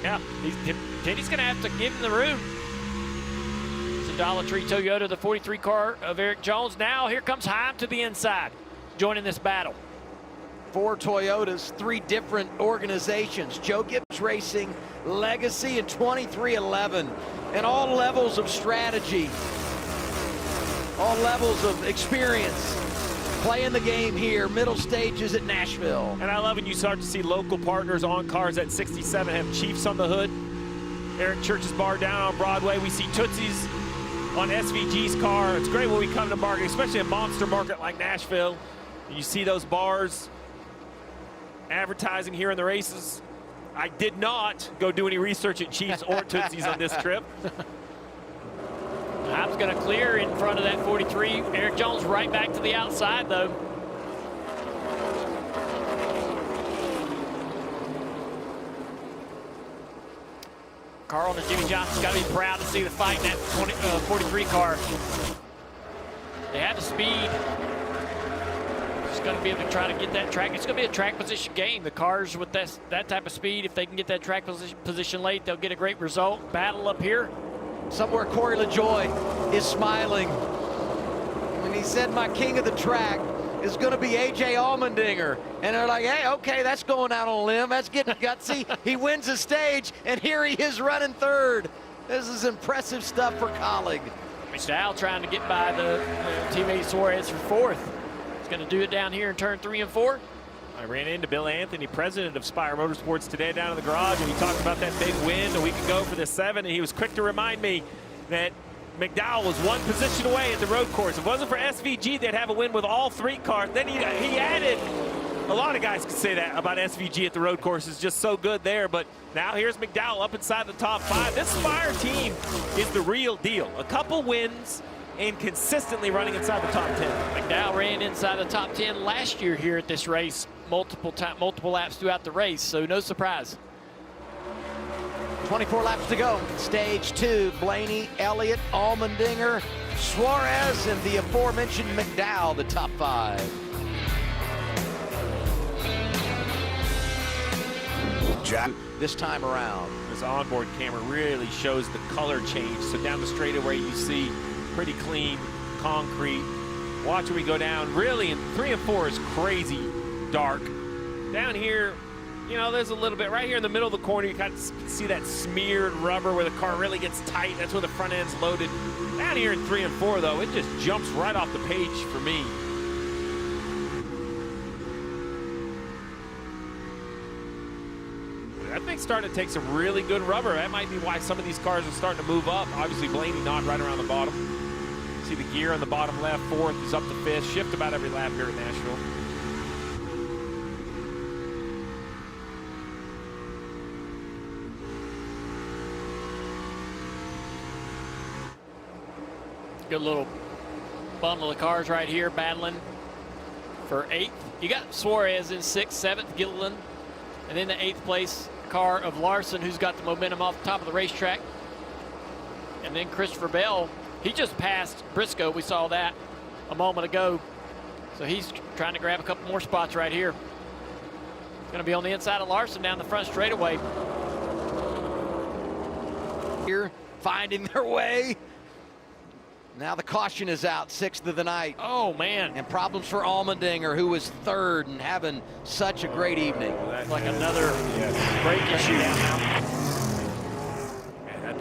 Yeah, Teddy's going to have to give him the room. It's a Dollar Tree Toyota, the 43 car of Eric Jones. Now here comes Heim to the inside, joining this battle. 4 Toyotas, 3 different organizations. Joe Gibbs Racing, Legacy, and 2311. And all levels of strategy, all levels of experience. Playing the game here, middle stages at Nashville. And I love when you start to see local partners on cars at 67 have Chiefs on the hood. Eric Church's bar down on Broadway. We see Tootsie's on SVG's car. It's great when we come to market, especially a monster market like Nashville. You see those bars advertising here in the races. I did not go do any research at Chiefs or Tootsie's on this trip. Heim's going to clear in front of that 43. Eric Jones right back to the outside, though. Carl and Jimmy Johnson's got to be proud to see the fight in that 43 car. They have the speed. Just going to be able to try to get that track. It's going to be a track position game. The cars with that type of speed, if they can get that track position late, they'll get a great result. Battle up here. Somewhere Corey LaJoie is smiling when he said my king of the track is going to be A.J. Allmendinger. And they're like, hey, okay, that's going out on a limb. That's getting gutsy. He wins the stage, and here he is running third. This is impressive stuff for Colleague. McDowell trying to get by the teammate Suarez for fourth. He's going to do it down here in turn 3 and 4. I ran into Bill Anthony, president of Spire Motorsports, today down in the garage, and he talked about that big win a week ago for the 7, and he was quick to remind me that McDowell was 1 position away at the road course. If it wasn't for SVG, they'd have a win with all 3 cars. Then he added, a lot of guys could say that about SVG at the road course, is just so good there, but now here's McDowell up inside the top 5. This Spire team is the real deal. A couple wins and consistently running inside the top 10. McDowell ran inside the top 10 last year here at this race, multiple laps throughout the race, so no surprise. 24 laps to go. Stage 2, Blaney, Elliott, Allmendinger, Suarez, and the aforementioned McDowell, the top 5. Jack. This time around. This onboard camera really shows the color change. So down the straightaway you see pretty clean concrete. Watching we go down, really in 3 and 4 is crazy dark. Down here, you know, there's a little bit right here in the middle of the corner. You kind of see that smeared rubber where the car really gets tight. That's where the front end's loaded. Down here in 3 and 4, though, it just jumps right off the page for me. That thing's starting to take some really good rubber. That might be why some of these cars are starting to move up. Obviously, Blaney not right around the bottom. See the gear on the bottom left, 4th, he's up to 5th. Shift about every lap here at Nashville. Good little bundle of cars right here battling for 8th. You got Suarez in 6th, 7th, Gilliland, and then the 8th place car of Larson, who's got the momentum off the top of the racetrack. And then Christopher Bell, he just passed Briscoe. We saw that a moment ago. So he's trying to grab a couple more spots right here. Going to be on the inside of Larson down the front straightaway. Here, finding their way. Now the caution is out, 6th of the night. Oh, man. And problems for Allmendinger, who was 3rd and having such a great evening. That's like another brake issue down now.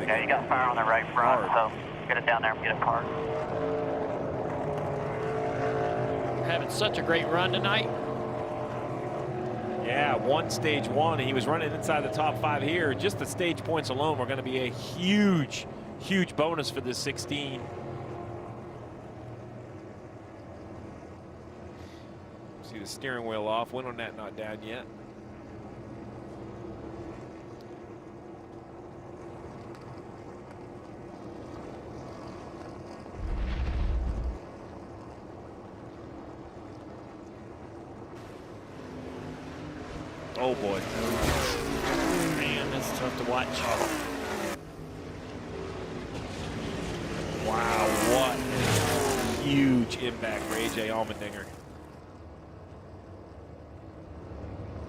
Yeah, you got fire on the right front, so get it down there and get a car. We're having such a great run tonight. Yeah, stage 1, and he was running inside the top 5 here. Just the stage points alone were going to be a huge, huge bonus for this 16. See the steering wheel off. Went on that, not down yet. Oh boy. Man, that's tough to watch. Wow, what a huge impact for A.J. Allmendinger.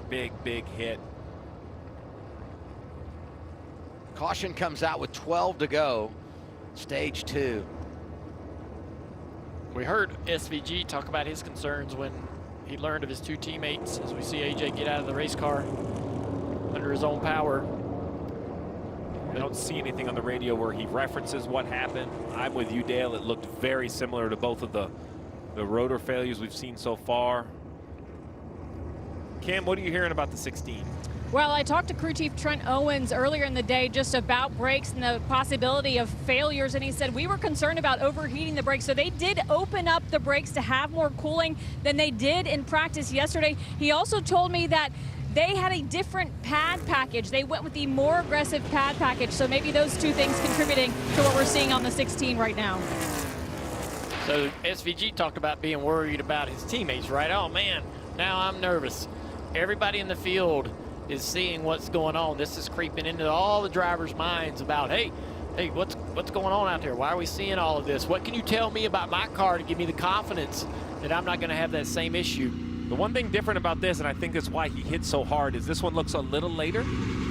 Big, big hit. Caution comes out with 12 to go. Stage 2. We heard SVG talk about his concerns when he learned of his 2 teammates, as we see AJ get out of the race car under his own power. I don't see anything on the radio where he references what happened. I'm with you, Dale. It looked very similar to both of the rotor failures we've seen so far. Cam, what are you hearing about the 16? Well, I talked to crew chief Trent Owens earlier in the day just about brakes and the possibility of failures, and he said we were concerned about overheating the brakes. So they did open up the brakes to have more cooling than they did in practice yesterday. He also told me that they had a different pad package. They went with the more aggressive pad package. So maybe those 2 things contributing to what we're seeing on the 16 right now. So SVG talked about being worried about his teammates, right? Oh man, now I'm nervous. Everybody in the field is seeing what's going on. This is creeping into all the drivers' minds about, hey, what's going on out there? Why are we seeing all of this? What can you tell me about my car to give me the confidence that I'm not going to have that same issue? The one thing different about this, and I think that's why he hit so hard, is this one looks a little later.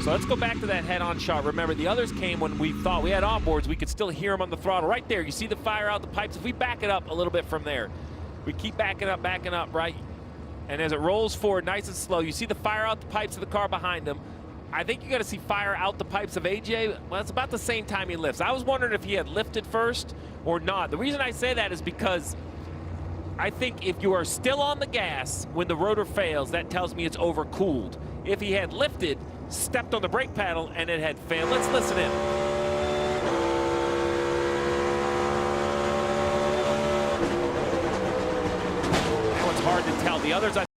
So let's go back to that head-on shot. Remember, the others came when we thought we had onboards. We could still hear them on the throttle. Right there, you see the fire out the pipes. If we back it up a little bit from there, we keep backing up, right? And as it rolls forward nice and slow, you see the fire out the pipes of the car behind him. I think you got to see fire out the pipes of AJ. Well, it's about the same time he lifts. I was wondering if he had lifted first or not. The reason I say that is because I think if you are still on the gas when the rotor fails, that tells me it's overcooled. If he had lifted, stepped on the brake pedal, and it had failed. Let's listen in. Now it's hard to tell. The others, I